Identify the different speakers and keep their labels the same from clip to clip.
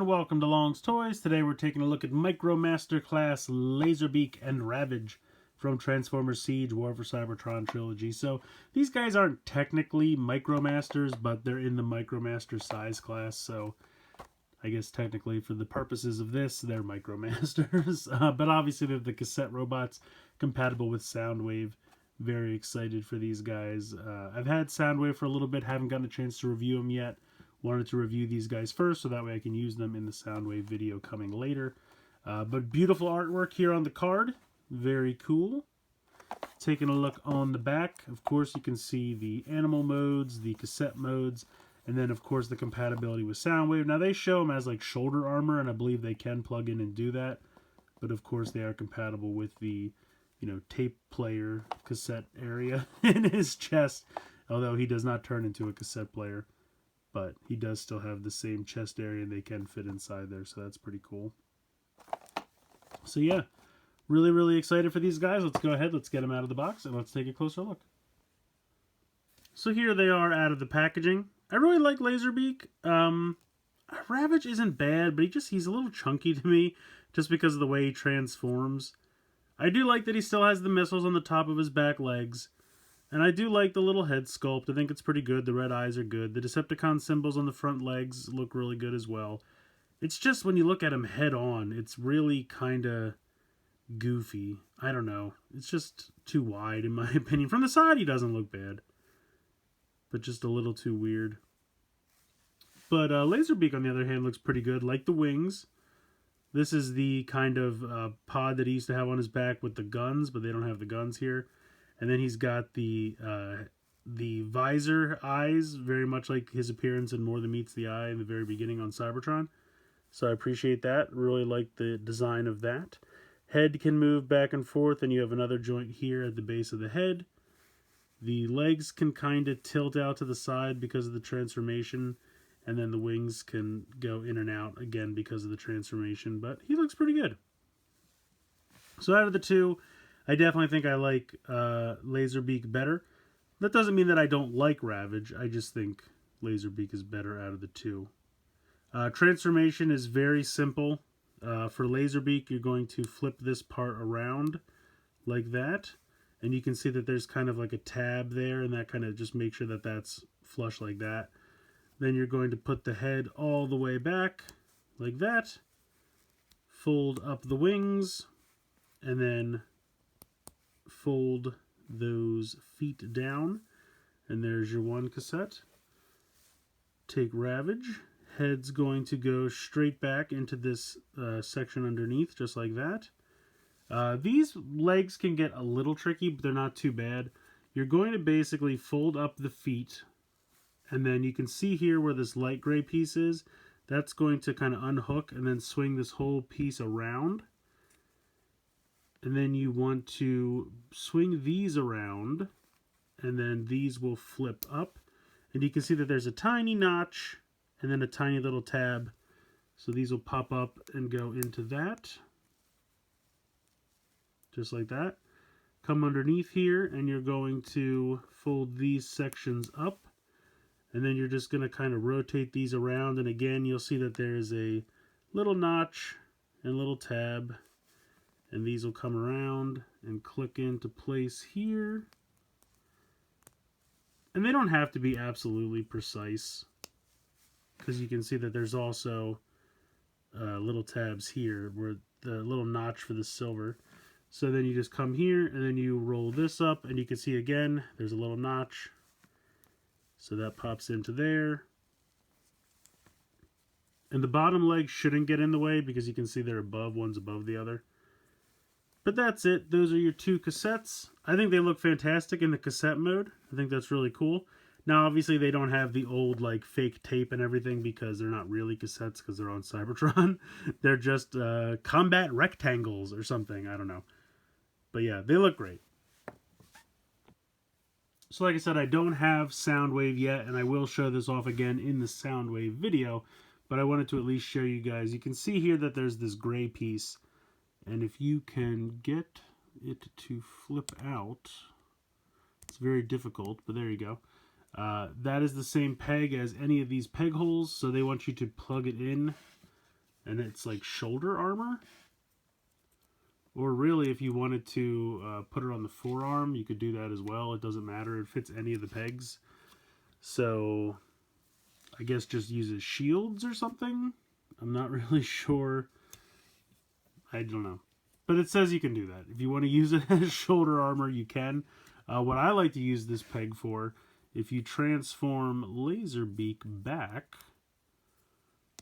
Speaker 1: and welcome to Long's Toys. Today we're taking a look at Micromaster class LaserBeak and Ravage from Transformers Siege War for Cybertron trilogy. So these guys aren't technically Micromasters, but they're in the Micromaster size class, so I guess technically for the purposes of this, they're Micromasters. But obviously they're the cassette robots compatible with Soundwave. Very excited for these guys. I've had Soundwave for a little bit, haven't gotten a chance to review them yet. Wanted to review these guys first so that way I can use them in the Soundwave video coming later. But beautiful artwork here on the card. Very cool. Taking a look on the back, of course you can see the animal modes, the cassette modes, and then of course the compatibility with Soundwave. Now they show them as like shoulder armor, and I believe they can plug in and do that. But of course they are compatible with the, tape player cassette area in his chest, although he does not turn into a cassette player. But he does still have the same chest area and they can fit inside there, so that's pretty cool. So yeah, really excited for these guys. Let's go ahead, let's get them out of the box, and let's take a closer look. So here they are out of the packaging. I really like LaserBeak. Ravage isn't bad, but he's a little chunky to me, just because of the way he transforms. I do like that he still has the missiles on the top of his back legs. And I do like the little head sculpt. I think it's pretty good. The red eyes are good. The Decepticon symbols on the front legs look really good as well. It's just when you look at him head on, it's really kind of goofy. I don't know. It's just too wide in my opinion. From the side, he doesn't look bad. But just a little too weird. But LaserBeak, on the other hand, looks pretty good. Like the wings. This is the kind of pod that he used to have on his back with the guns, but they don't have the guns here. And then he's got the visor eyes, very much like his appearance in More Than Meets the Eye in the very beginning on Cybertron. So I appreciate that. Really like the design of that. Head can move back and forth, and you have another joint here at the base of the head. The legs can kind of tilt out to the side because of the transformation, and then the wings can go in and out again because of the transformation. But he looks pretty good. So out of the two, I definitely think I like LaserBeak better. That doesn't mean that I don't like Ravage. I just think LaserBeak is better out of the two. Transformation is very simple. For LaserBeak, you're going to flip this part around like that. And you can see that there's kind of like a tab there, and that kind of just makes sure that that's flush like that. Then you're going to put the head all the way back like that. Fold up the wings, and then fold those feet down, and there's your one cassette. Take Ravage. Head's going to go straight back into this section underneath, just like that. These legs can get a little tricky, but they're not too bad. You're going to basically fold up the feet, and then you can see here where this light gray piece is. That's going to kind of unhook and then swing this whole piece around. And then you want to swing these around, and then these will flip up. And you can see that there's a tiny notch and then a tiny little tab. So these will pop up and go into that. Just like that. Come underneath here, and you're going to fold these sections up. And then you're just going to kind of rotate these around. And again, you'll see that there's a little notch and a little tab. And these will come around and click into place here. And they don't have to be absolutely precise, because you can see that there's also little tabs here where the little notch for the silver. So then you just come here and then you roll this up, and you can see again there's a little notch. So that pops into there. And the bottom leg shouldn't get in the way because you can see they're above, one's above the other. But that's it. Those are your two cassettes. I think they look fantastic in the cassette mode. I think that's really cool. Now, obviously, they don't have the old, like, fake tape and everything because they're not really cassettes because they're on Cybertron. They're just combat rectangles or something. I don't know. But yeah, they look great. So like I said, I don't have Soundwave yet, and I will show this off again in the Soundwave video. But I wanted to at least show you guys. You can see here that there's this gray piece. And if you can get it to flip out, it's very difficult, but there you go. That is the same peg as any of these peg holes, so they want you to plug it in and it's like shoulder armor. Or really, if you wanted to put it on the forearm, you could do that as well. It doesn't matter. It fits any of the pegs. So I guess just uses shields or something. I'm not really sure. I don't know. But it says you can do that. If you want to use it as shoulder armor, you can. What I like to use this peg for, if you transform LaserBeak back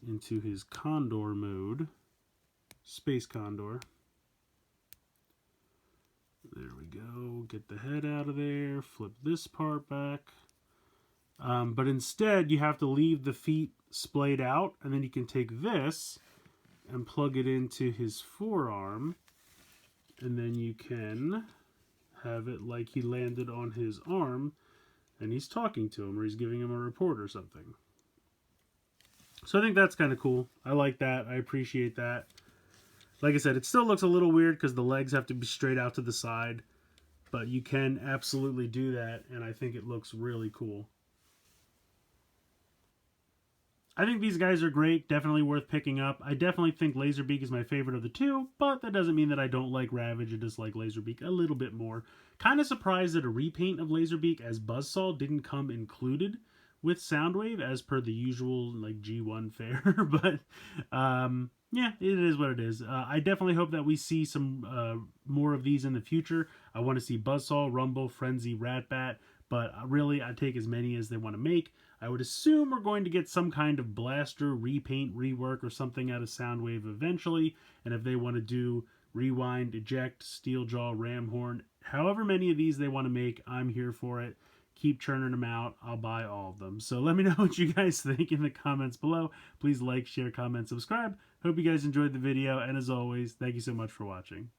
Speaker 1: into his Condor mode, Space Condor. There we go. Get the head out of there. Flip this part back. But instead, you have to leave the feet splayed out, and then you can take this and plug it into his forearm, and then you can have it like he landed on his arm, and he's talking to him, or he's giving him a report or something. So I think that's kind of cool. I like that. I appreciate that. Like I said, it still looks a little weird because the legs have to be straight out to the side, but you can absolutely do that, and I think it looks really cool. I think these guys are great, definitely worth picking up. I definitely think LaserBeak is my favorite of the two, but that doesn't mean that I don't like Ravage. I just like LaserBeak a little bit more. Kind of surprised that a repaint of LaserBeak as Buzzsaw didn't come included with Soundwave as per the usual like G1 fare, but yeah, it is what it is. I definitely hope that we see some more of these in the future. I want to see Buzzsaw, Rumble, Frenzy, Ratbat, but really I take as many as they want to make. I would assume we're going to get some kind of blaster, repaint, rework, or something out of Soundwave eventually. And if they want to do Rewind, Eject, Steeljaw, Ramhorn, however many of these they want to make, I'm here for it. Keep churning them out. I'll buy all of them. So let me know what you guys think in the comments below. Please like, share, comment, subscribe. Hope you guys enjoyed the video. And as always, thank you so much for watching.